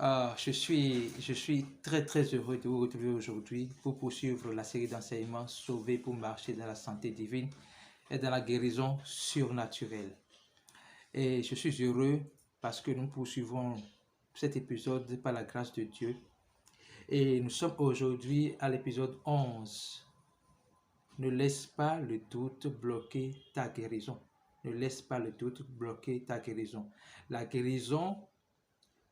Je suis très très heureux de vous retrouver aujourd'hui pour poursuivre la série d'enseignements Sauver pour marcher dans la santé divine et dans la guérison surnaturelle. Et je suis heureux parce que nous poursuivons cet épisode par la grâce de Dieu. Et nous sommes aujourd'hui à l'épisode 11. Ne laisse pas le doute bloquer ta guérison. Ne laisse pas le doute bloquer ta guérison. La guérison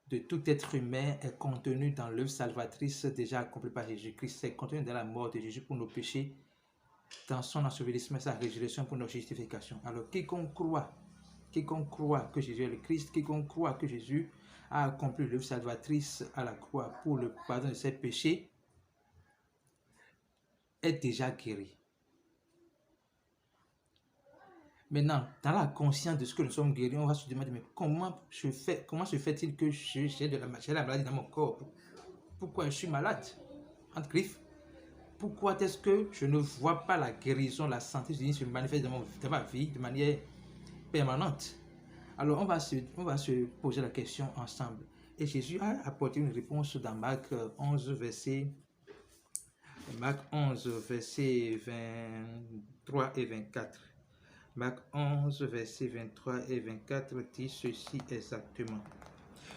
de tout être humain est contenu dans l'œuvre salvatrice déjà accomplie par Jésus-Christ. C'est contenu dans la mort de Jésus pour nos péchés, dans son ensevelissement et sa résurrection pour notre justification. Alors quiconque croit que Jésus est le Christ, quiconque croit que Jésus a accompli l'œuvre salvatrice à la croix pour le pardon de ses péchés, est déjà guéri. Maintenant, dans la conscience de ce que nous sommes guéris, on va se demander, mais comment se fait-il que j'ai la maladie dans mon corps? Pourquoi je suis malade? Entre griffes. Pourquoi est-ce que je ne vois pas la guérison, la santé divine se manifeste dans ma vie de manière permanente? Alors, on va se poser la question ensemble. Et Jésus a apporté une réponse dans Marc 11, verset 23 et 24. Marc 11, versets 23 et 24 dit ceci exactement.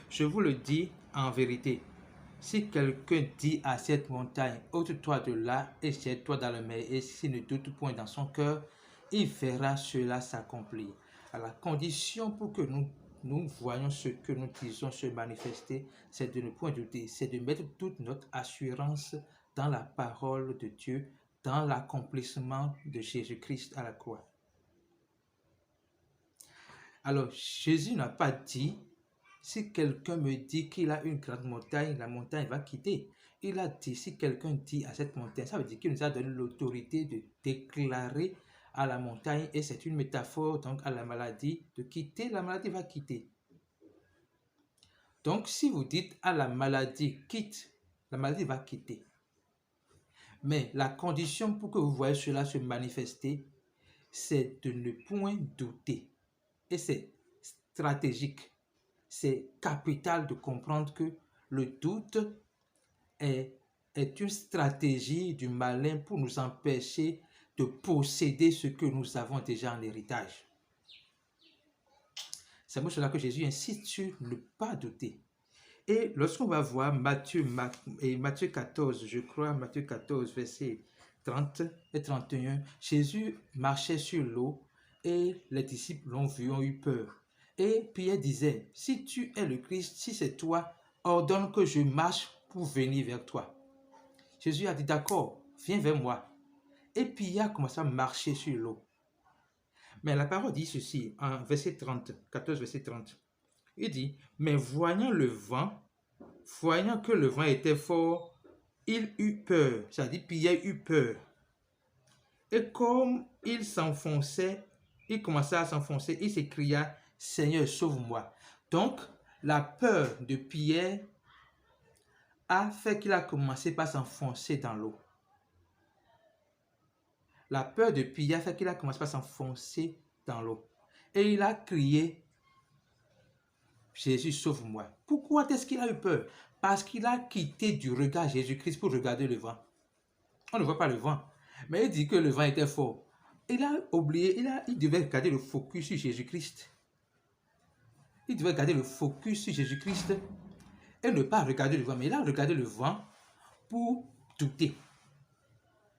Je vous le dis en vérité, si quelqu'un dit à cette montagne, ôte-toi de là et jette-toi dans la mer, et s'il ne doute point dans son cœur, il verra cela s'accomplir. À la condition pour que nous voyons ce que nous disons se manifester, c'est de ne point douter, c'est de mettre toute notre assurance dans la parole de Dieu, dans l'accomplissement de Jésus-Christ à la croix. Alors, Jésus n'a pas dit, si quelqu'un me dit qu'il a une grande montagne, la montagne va quitter. Il a dit, si quelqu'un dit à cette montagne, ça veut dire qu'il nous a donné l'autorité de déclarer à la montagne, et c'est une métaphore donc à la maladie, de quitter, la maladie va quitter. Donc, si vous dites à la maladie, quitte, la maladie va quitter. Mais la condition pour que vous voyez cela se manifester, c'est de ne point douter. Et c'est stratégique, c'est capital de comprendre que le doute est une stratégie du malin pour nous empêcher de posséder ce que nous avons déjà en héritage. C'est pour cela que Jésus insiste sur ne pas douter. Et lorsqu'on va voir Matthieu 14, je crois, Matthieu 14, versets 30 et 31, Jésus marchait sur l'eau et les disciples l'ont vu, ont eu peur. Et Pierre disait, si tu es le Christ, si c'est toi, ordonne que je marche pour venir vers toi. Jésus a dit, d'accord, viens vers moi. Et Pierre a commencé à marcher sur l'eau. Mais la parole dit ceci, en verset 30, 14, verset 30. Il dit, mais voyant que le vent était fort, il eut peur. C'est-à-dire, Pierre eut peur. Et comme il s'enfonçait, il commença à s'enfoncer, il s'écria, Seigneur, sauve-moi. Donc, la peur de Pierre a fait qu'il a commencé par s'enfoncer dans l'eau. La peur de Pierre a fait qu'il a commencé par s'enfoncer dans l'eau. Et il a crié, Jésus, sauve-moi. Pourquoi est-ce qu'il a eu peur? Parce qu'il a quitté du regard Jésus-Christ pour regarder le vent. On ne voit pas le vent, mais il dit que le vent était fort. Il a oublié, il devait garder le focus sur Jésus-Christ. Il devait garder le focus sur Jésus-Christ et ne pas regarder le vent. Mais il a regardé le vent pour douter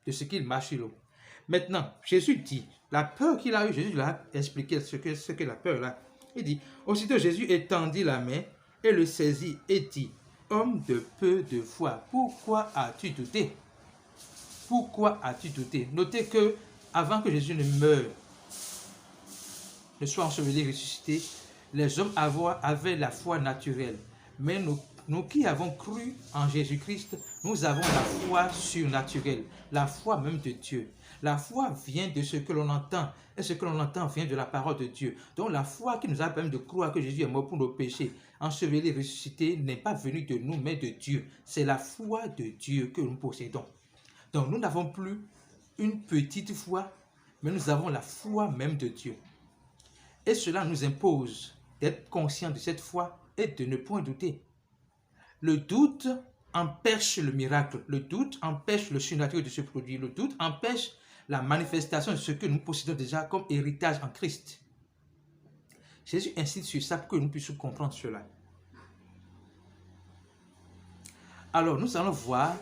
de ce qu'il marche sur l'eau. Maintenant, Jésus dit, la peur qu'il a eue, Jésus lui a expliqué ce que la peur là. Il dit, aussitôt Jésus étendit la main et le saisit et dit, homme de peu de foi, pourquoi as-tu douté? Pourquoi as-tu douté? Notez que avant que Jésus ne meure, ne soit enseveli, ressuscité, les hommes avaient la foi naturelle. Mais nous qui avons cru en Jésus-Christ, nous avons la foi surnaturelle, la foi même de Dieu. La foi vient de ce que l'on entend, et ce que l'on entend vient de la parole de Dieu. Donc la foi qui nous a permis de croire que Jésus est mort pour nos péchés, enseveli, ressuscité, n'est pas venue de nous, mais de Dieu. C'est la foi de Dieu que nous possédons. Donc nous n'avons plus une petite foi, mais nous avons la foi même de Dieu. Et cela nous impose d'être conscients de cette foi et de ne point douter. Le doute empêche le miracle. Le doute empêche le surnaturel de se produire. Le doute empêche la manifestation de ce que nous possédons déjà comme héritage en Christ. Jésus insiste sur ça pour que nous puissions comprendre cela. Alors, nous allons voir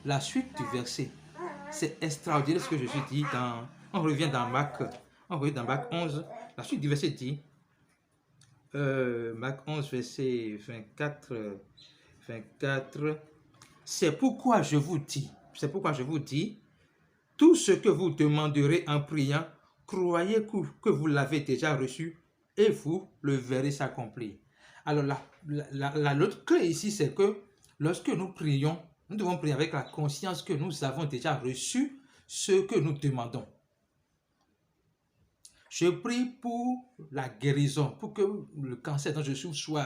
la suite du verset. C'est extraordinaire ce que Jésus dit dans... On revient dans Marc 11. La suite du verset dit, Marc 11, verset 24, c'est pourquoi je vous dis, tout ce que vous demanderez en priant, croyez que vous l'avez déjà reçu et vous le verrez s'accomplir. Alors, l'autre clé ici, c'est que lorsque nous prions, nous devons prier avec la conscience que nous avons déjà reçu ce que nous demandons. Je prie pour la guérison, pour que le cancer dont je souffre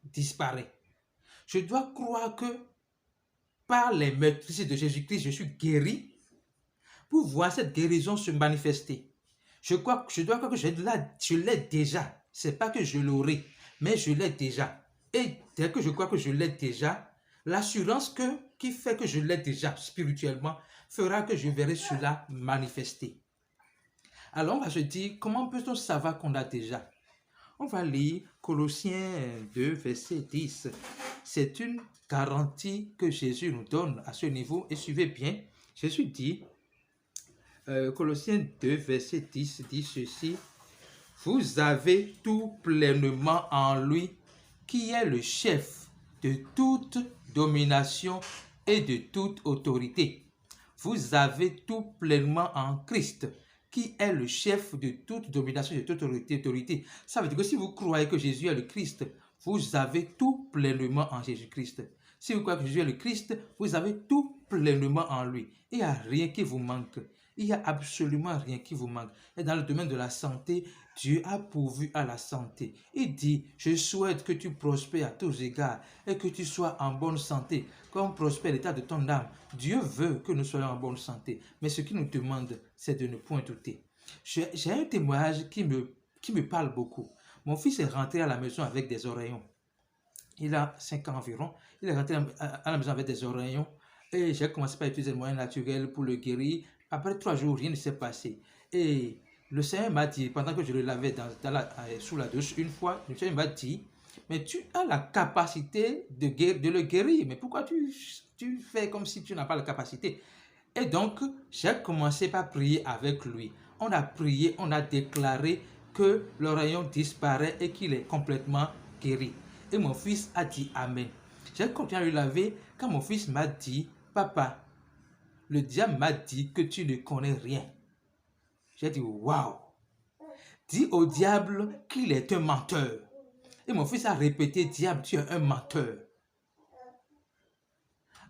disparaît. Je dois croire que par les meurtrissures de Jésus-Christ, je suis guéri pour voir cette guérison se manifester. Je dois croire que je l'ai déjà. Ce n'est pas que je l'aurai, mais je l'ai déjà. Et dès que je crois que je l'ai déjà, l'assurance qui fait que je l'ai déjà spirituellement fera que je verrai cela manifester. Alors, on va se dire, comment peut-on savoir qu'on l'a déjà? On va lire Colossiens 2, verset 10. C'est une garantie que Jésus nous donne à ce niveau. Et suivez bien, Jésus dit, Colossiens 2, verset 10, dit ceci, « Vous avez tout pleinement en lui, qui est le chef de toute domination et de toute autorité. » Vous avez tout pleinement en Christ, qui est le chef de toute domination et de toute autorité. Ça veut dire que si vous croyez que Jésus est le Christ, vous avez tout pleinement en Jésus-Christ. Si vous croyez que Jésus est le Christ, vous avez tout pleinement en lui. Il n'y a rien qui vous manque. Il n'y a absolument rien qui vous manque. Et dans le domaine de la santé, Dieu a pourvu à la santé. Il dit, je souhaite que tu prospères à tous égards et que tu sois en bonne santé, comme prospère l'état de ton âme. Dieu veut que nous soyons en bonne santé. Mais ce qu'il nous demande, c'est de ne point douter. J'ai un témoignage qui me parle beaucoup. Mon fils est rentré à la maison avec des oreillons. Il a 5 ans environ. Il est rentré à la maison avec des oreillons. Et j'ai commencé par utiliser le moyen naturel pour le guérir. Après 3 jours, rien ne s'est passé. Et le Seigneur m'a dit, pendant que je le lavais sous la douche, une fois, le Seigneur m'a dit, mais tu as la capacité de le guérir. Mais pourquoi tu fais comme si tu n'as pas la capacité? Et donc, j'ai commencé par prier avec lui. On a prié, on a déclaré que l'oreillon disparaît et qu'il est complètement guéri. Et mon fils a dit Amen. J'ai continué à le laver quand mon fils m'a dit, papa, le diable m'a dit que tu ne connais rien. J'ai dit, waouh! Dis au diable qu'il est un menteur. Et mon fils a répété, diable, tu es un menteur.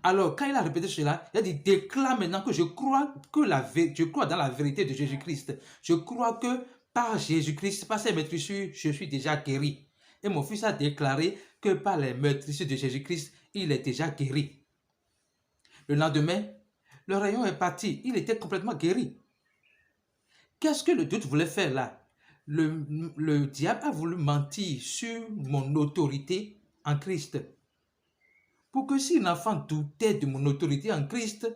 Alors, quand il a répété cela, il a dit, déclare maintenant que je crois dans la vérité de Jésus-Christ. Je crois que par Jésus-Christ, par ses meurtrissures, je suis déjà guéri. Et mon fils a déclaré que par les meurtrissures de Jésus-Christ, il est déjà guéri. Le lendemain, le rayon est parti. Il était complètement guéri. Qu'est-ce que le doute voulait faire là? Le diable a voulu mentir sur mon autorité en Christ. Pour que si l'enfant doutait de mon autorité en Christ,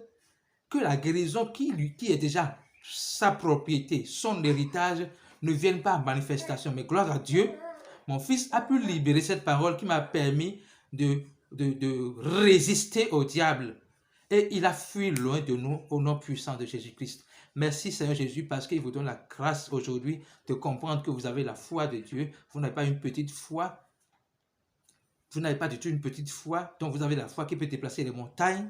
que la guérison qui est déjà sa propriété, son héritage, ne vienne pas en manifestation. Mais gloire à Dieu, mon fils a pu libérer cette parole qui m'a permis de résister au diable. Et il a fui loin de nous au nom puissant de Jésus-Christ. Merci Seigneur Jésus parce qu'il vous donne la grâce aujourd'hui de comprendre que vous avez la foi de Dieu. Vous n'avez pas une petite foi. Vous n'avez pas du tout une petite foi. Donc vous avez la foi qui peut déplacer les montagnes.